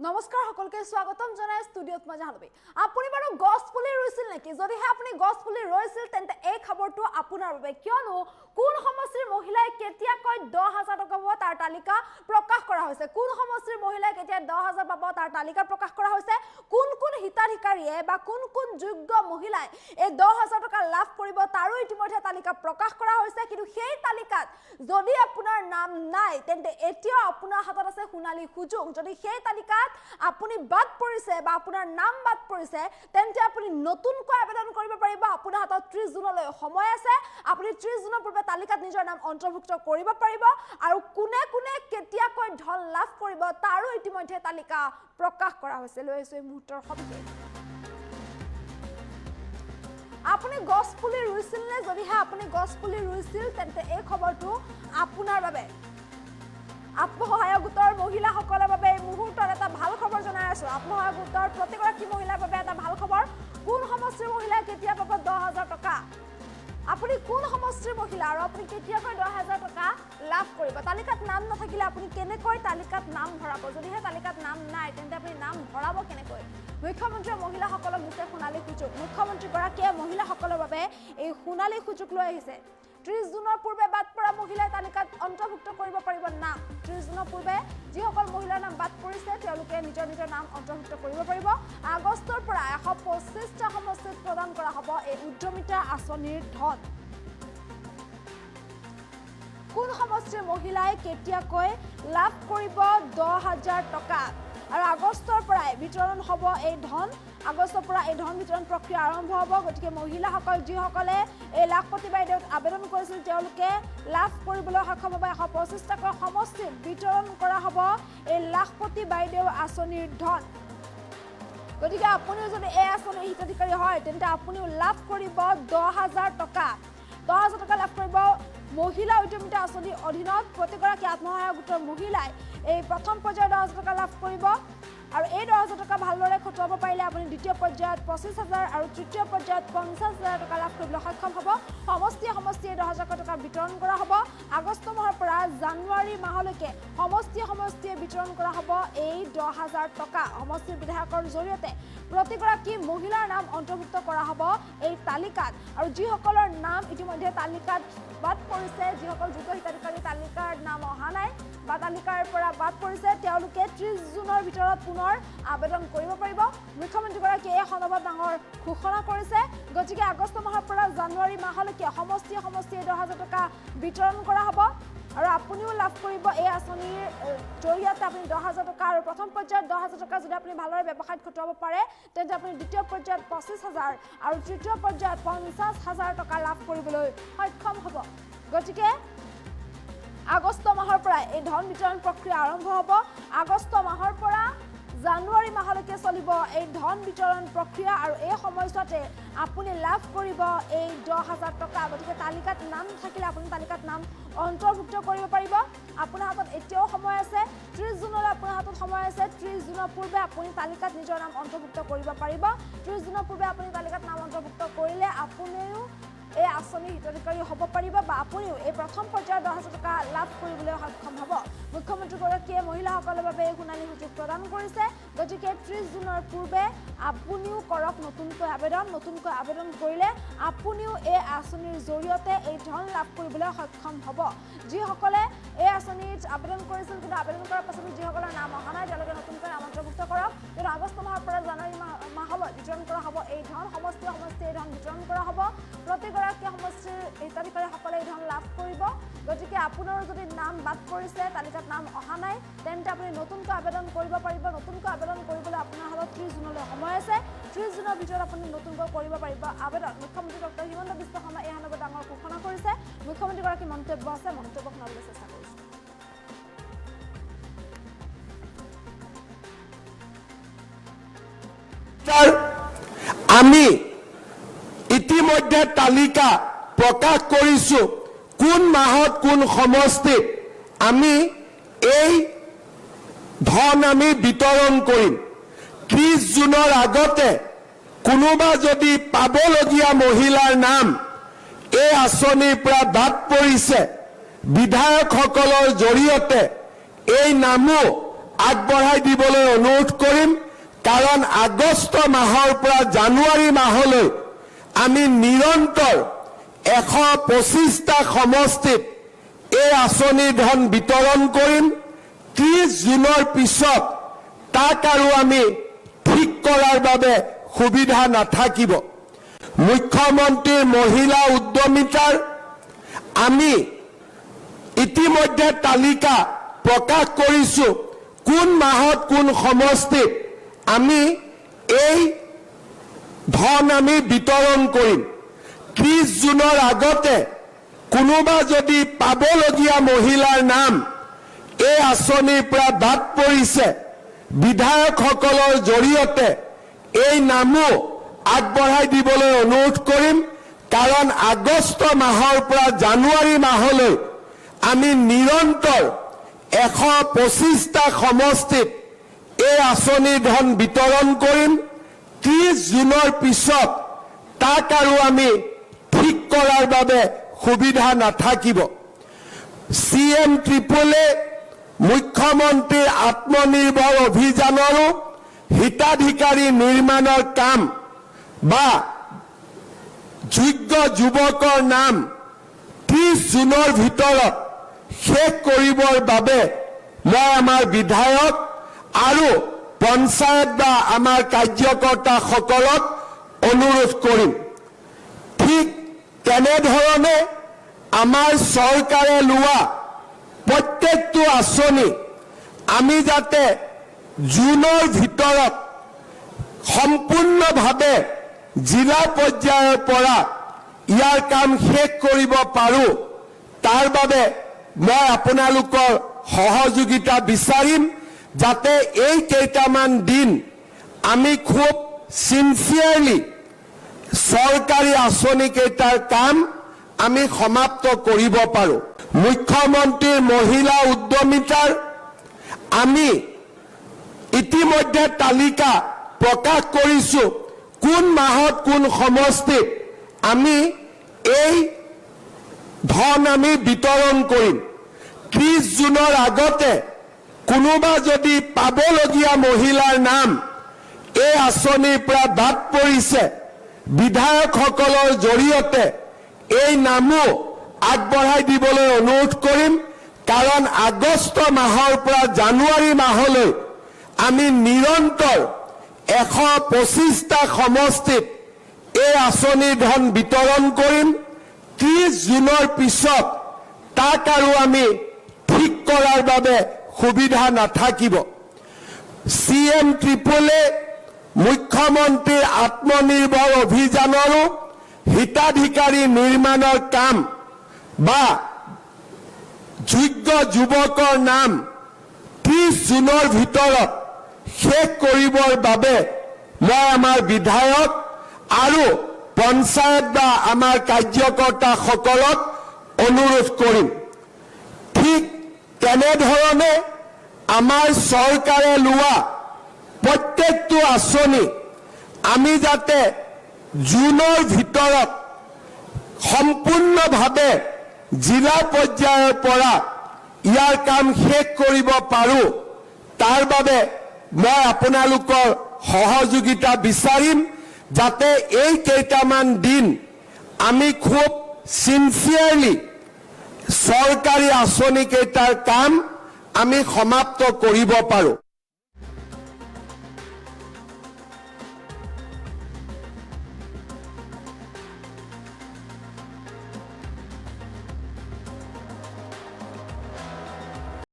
নমস্কাৰ সকলকে স্বাগতম জনাই ষ্টুডিঅত মই জাহ্নবী আপুনি বাৰু গছ পুলি ৰুইছিল নেকি যদি হে আপুনি গছ পুলি ৰুইছিল তেন্তে এই খবৰটো আপোনাৰ বাবে কিয়নো কোন সমষ্টিৰ মহিলাই কেতিয়াকৈ 10000 টকা পাব তাৰ তালিকা প্ৰকাশ কৰা হৈছে কোন সমষ্টিৰ মহিলাই কেতিয়া 10000 পাব তাৰ তালিকা প্ৰকাশ কৰা হৈছে কোন কোন হিতাধিকাৰীয়ে বা কোন কোন যোগ্য মহিলাই এই 10000 টকা লাভ কৰিব তাৰো ইতিমধ্যে তালিকা প্ৰকাশ কৰা হৈছে কিন্তু সেই তালিকাত যদি আপোনাৰ নাম নাই তেন্তে এতিয়া আপোনাৰ হাতত আছে সোণালী সুযোগ যদি সেই তালিকাত আপুনি বাদ পৰিছে বা আপোনাৰ নাম বাদ পৰিছে তেন্তে আপুনি নতুনকৈ আবেদন কৰিব পাৰিব আপোনাৰ হাতত 30 জুনলৈ সময় আছে আপুনি 30 জুনৰ পূৰ্বে তালিকাত নিজৰ নাম অন্তৰ্ভুক্ত কৰিব পাৰিব আৰু কোনে কোনে কেতিয়াকৈ ধন লাভ কৰিব তাৰো ইতিমধ্যে তালিকা প্ৰকাশ কৰা হৈছে লৈছে মুহূৰ্তৰ সবিশেষ আপুনি গছ পুলি ৰুইছিল নে যদি হে আপুনি গছ পুলি ৰুইছিল তেন্তে এই খবৰটো আপোনাৰ বাবে আত্মসহায়ক গোটৰ মহিলাসকলৰ বাবে এই মুহূৰ্তত এটা ভাল খবৰ জনাই আছো আত্মসহায়ক গোটৰ প্ৰতিগৰাকী মহিলাৰ বাবে এটা ভাল খবৰ কোন সমষ্টিৰ মহিলাই কেতিয়া পাব 10000 টকা আপুনি কোন সমষ্টিৰ মহিলা আৰু আপুনি কেতিয়াকৈ 10000 টকা লাভ কৰিব তালিকাত নাম নাথাকিলে আপুনি কেনেকৈ তালিকাত নাম ভৰাব যদিহে তালিকাত নাম নাই তেন্তে আপুনি নাম ভৰাব কেনেকৈ মুখ্যমন্ত্ৰী মহিলাসকলক দিছে সোণালী সুযোগ মুখ্যমন্ত্ৰী গৰাকীয়ে মহিলাসকলৰ বাবে এই সোণালী সুযোগ লৈ আহিছে 30 জুনৰ পূৰ্বে বাদ পৰা মহিলাই তালিকাত অন্তৰ্ভুক্ত কৰিব পাৰিব নাম 30 জুনৰ পূৰ্বে যিসকল মহিলাৰ নাম বাদ পৰিছে তেওঁলোকে নিজৰ নিজৰ নাম অন্তৰ্ভুক্ত কৰিব পাৰিব আগষ্টৰ পৰা 125টা সমষ্টিত প্ৰদান কৰা হ'ব এই উদ্যমিতা আঁচনিৰ ধন কোন সমষ্টিৰ মহিলাই কেতিয়াকৈ লাভ কৰিব 10000 টকা আৰু আগষ্টৰ পৰা বিতৰণ হ'ব এই ধন আগষ্টৰ পৰা এই ধন বিতৰণ প্ৰক্ৰিয়া আৰম্ভ হ'ব গতিকে মহিলাসকল যিসকলে এই লাখপতি বাইদেউত আবেদন কৰিছিল তেওঁলোকে লাভ কৰিবলৈ সক্ষম হ'ব 125টাকৈ সমষ্টিত বিতৰণ কৰা হ'ব এই লাখপতি বাইদেউ আঁচনিৰ ধন গতিকে আপুনিও যদি এই আঁচনিৰ হিতাধিকাৰী হয় তেন্তে আপুনিও লাভ কৰিব 10000 টকা 10000 টকা লাভ কৰিব মহিলা উদ্যমিতা আঁচনিৰ অধীনত প্ৰতিগৰাকী আত্মসহায়ক গোটৰ মহিলাই এই প্ৰথম পৰ্যায়ৰ 10000 টকা লাভ কৰিব আৰু এই 10000 টকা ভালদৰে খটুৱাব পাৰিলে আপুনি দ্বিতীয় পৰ্যায়ত 25000 আৰু তৃতীয় পৰ্যায়ত 50000 টকা লাভ কৰিবলৈ সক্ষম হ'ব সমষ্টিয়ে 10000 টকা বিতৰণ কৰা হ'ব আগষ্ট মাহৰ পৰা জানুৱাৰী মাহলৈকে সমষ্টিয়ে বিতৰণ কৰা হ'ব এই 10000 টকা সমষ্টিৰ বিধায়কৰ জৰিয়তে প্ৰতিগৰাকী মহিলাৰ নাম অন্তৰ্ভুক্ত কৰা হ'ব এই তালিকাত আৰু যিসকলৰ নাম ইতিমধ্যে তালিকাত বাদ পৰিছে যিসকল যোগ্য হিতাধিকাৰী তালিকাৰ নাম অহা নাই বা তালিকাৰ পৰা বাদ পৰিছে তেওঁলোকে 30 জুনৰ ভিতৰত পুনৰ আবেদন কৰিব পাৰিব মুখ্যমন্ত্ৰীগৰাকীয়ে এই সন্দৰ্ভত ডাঙৰ ঘোষণা কৰিছে গতিকে আগষ্ট মাহৰ পৰা জানুৱাৰী মাহলৈকে সমষ্টিয়ে 10000 টকা বিতৰণ কৰা হ'ব আৰু আপুনিও লাভ কৰিব এই আঁচনিৰ জৰিয়তে আপুনি 10000 টকা আৰু প্ৰথম পৰ্যায়ত 10000 টকা যদি আপুনি ভালদৰে ব্যৱসায়ত খটুৱাব পাৰে তেন্তে আপুনি দ্বিতীয় পৰ্যায়ত 25000 আৰু তৃতীয় পৰ্যায়ত 50000 টকা লাভ কৰিবলৈ সক্ষম হ'ব গতিকে আগষ্ট মাহৰ পৰা এই ধন বিতৰণ প্ৰক্ৰিয়া আৰম্ভ হ'ব আগষ্ট মাহৰ পৰা জানুৱাৰী মাহলৈকে চলিব এই ধন বিতৰণ প্ৰক্ৰিয়া আৰু এই সময়ছোৱাতে আপুনি লাভ কৰিব এই 10000 টকা গতিকে তালিকাত নাম থাকিলে আপুনি তালিকাত নাম অন্তৰ্ভুক্ত কৰিব পাৰিব আপোনাৰ হাতত এতিয়াও সময় আছে 30 জুনলৈ আপোনাৰ হাতত সময় আছে 30 জুনৰ পূৰ্বে আপুনি তালিকাত নিজৰ নাম অন্তৰ্ভুক্ত কৰিব পাৰিব 30 জুনৰ পূৰ্বে আপুনি তালিকাত নাম অন্তৰ্ভুক্ত কৰিলে আপুনিও এই আঁচনিৰ হিতাধিকাৰী হ'ব পাৰিব বা আপুনিও এই প্ৰথম পৰ্যায়ৰ 10000 টকা লাভ কৰিবলৈ সক্ষম হ'ব মুখ্যমন্ত্ৰীগৰাকীয়ে মহিলাসকলৰ বাবে এই সোণালী সুযোগ প্ৰদান কৰিছে গতিকে 30 জুনৰ পূৰ্বে আপুনিও কৰক নতুনকৈ আবেদন কৰিলে আপুনিও এই আঁচনিৰ জৰিয়তে এই ধন লাভ কৰিবলৈ সক্ষম হ'ব যিসকলে এই আঁচনিত আবেদন কৰিছিল কিন্তু আবেদন কৰাৰ পাছত যিসকলৰ নাম অহা নাই তেওঁলোকে নতুনকৈ নাম অন্তৰ্ভুক্ত কৰক কিন্তু আগষ্ট মাহৰ পৰা জানুৱাৰী মাহলৈ বিতৰণ কৰা হ'ব এই ধন সমষ্টিয়ে এই ধন বিতৰণ কৰা হ'ব প্ৰতিগৰাকী সমষ্টিৰ হিতাধিকাৰীসকলে এই ধন লাভ কৰিব গতিকে আপোনাৰো যদি নাম বাদ পৰিছে তালিকাত নাম অহা নাই তেন্তে আপুনি নতুনকৈ আবেদন কৰিব পাৰিব নতুনকৈ আবেদন কৰিবলৈ আপোনাৰ হাতত 30 জুনলৈ সময় আছে 30 জুনৰ ভিতৰত আপুনি নতুনকৈ কৰিব পাৰিব আবেদন মুখ্যমন্ত্ৰী ডক্টৰ হিমন্ত বিশ্ব শৰ্মাই এই সন্দৰ্ভত ডাঙৰ ঘোষণা কৰিছে মুখ্যমন্ত্ৰীগৰাকী মন্তব্য আছে মন্তব্য শুনাবলৈ চেষ্টা কৰিছে আমি ইতিমধ্যে তালিকা প্ৰকাশ কৰিছো কোন মাহত কোন সমষ্টিত আমি এই ধন আমি বিতৰণ কৰিম 30 জুনৰ আগতে কোনোবা যদি পাবলগীয়া মহিলাৰ নাম এই আঁচনিৰ পৰা বাদ পৰিছে বিধায়কসকলৰ জৰিয়তে এই নামো আগবঢ়াই দিবলৈ অনুৰোধ কৰিম কাৰণ আগষ্ট মাহৰ পৰা জানুৱাৰী মাহলৈ আমি নিৰন্তৰ 125টা সমষ্টিত এই আঁচনিৰ ধন বিতৰণ কৰিম 30 জুনৰ পিছত তাক আৰু আমি ঠিক কৰাৰ বাবে সুবিধা নাথাকিব মুখ্যমন্ত্ৰীৰ মহিলা উদ্যমিতাৰ আমি ইতিমধ্যে তালিকা প্ৰকাশ কৰিছো কোন মাহত কোন সমষ্টিত আমি এই ধন আমি বিতৰণ কৰিম 30 জুনৰ আগতে কোনোবা যদি পাবলগীয়া মহিলাৰ নাম এই আঁচনিৰ পৰা বাদ পৰিছে বিধায়কসকলৰ জৰিয়তে এই নামো আগবঢ়াই দিবলৈ অনুৰোধ কৰিম কাৰণ আগষ্ট মাহৰ পৰা জানুৱাৰী মাহলৈ আমি নিৰন্তৰ 125টা সমষ্টিত এই আঁচনিৰ ধন বিতৰণ কৰিম 30 জুনৰ পিছত তাক আৰু আমি ঠিক কৰাৰ বাবে সুবিধা নাথাকিব CM ট্ৰিপলে মুখ্যমন্ত্ৰীৰ আত্মনিৰ্ভৰ অভিযানৰো হিতাধিকাৰী নিৰ্মাণৰ কাম বা যোগ্য যুৱকৰ নাম 30 জুনৰ ভিতৰত শেষ কৰিবৰ বাবে মই আমাৰ বিধায়ক আৰু পঞ্চায়ত বা আমাৰ কাৰ্যকৰ্তাসকলক অনুৰোধ কৰিম ঠিক তেনেধৰণে আমাৰ চৰকাৰে লোৱা প্ৰত্যেকটো আঁচনি আমি যাতে জুনৰ ভিতৰত সম্পূৰ্ণভাৱে জিলা পৰ্যায়ৰ পৰা ইয়াৰ কাম শেষ কৰিব পাৰো তাৰ বাবে মই আপোনালোকৰ সহযোগিতা বিচাৰিম যাতে এই কেইটামান দিন আমি খুব সিনসিয়াৰলি চৰকাৰী আঁচনি কেইটাৰ কাম আমি সমাপ্ত কৰিব পাৰো মুখ্যমন্ত্ৰীৰ মহিলা উদ্যমিতাৰ আমি ইতিমধ্যে তালিকা প্ৰকাশ কৰিছো কোন মাহত কোন সমষ্টিত আমি এই ধন আমি বিতৰণ কৰিম 30 জুনৰ আগতে কোনোবা যদি পাবলগীয়া মহিলাৰ নাম এই আঁচনিৰ পৰা বাদ পৰিছে বিধায়কসকলৰ জৰিয়তে এই নামো আগবঢ়াই দিবলৈ অনুৰোধ কৰিম কাৰণ আগষ্ট মাহৰ পৰা জানুৱাৰী মাহলৈ আমি নিৰন্তৰ 125টা সমষ্টিত এই আঁচনিৰ ধন বিতৰণ কৰিম 30 জুনৰ পিছত তাক আৰু আমি ঠিক কৰাৰ বাবে সুবিধা নাথাকিব CM ট্ৰিপলে মুখ্যমন্ত্ৰীৰ আত্মনিৰ্ভৰ অভিযানৰো হিতাধিকাৰী নিৰ্মাণৰ কাম বা যোগ্য যুৱকৰ নাম 30 জুনৰ ভিতৰত শেষ কৰিবৰ বাবে মই আমাৰ বিধায়ক আৰু পঞ্চায়ত বা আমাৰ কাৰ্যকৰ্তাসকলক অনুৰোধ কৰিম ঠিক তেনেধৰণে আমাৰ চৰকাৰে লোৱা প্ৰত্যেকটো আঁচনি আমি যাতে জুনৰ ভিতৰত সম্পূৰ্ণভাৱে জিলা পৰ্যায়ৰ পৰা ইয়াৰ কাম শেষ কৰিব পাৰো তাৰ বাবে মই আপোনালোকৰ সহযোগিতা বিচাৰিম যাতে এই কেইটামান দিন আমি খুব সিনসিয়াৰলি চৰকাৰী আঁচনি কেইটাৰ কাম আমি সমাপ্ত কৰিব পাৰো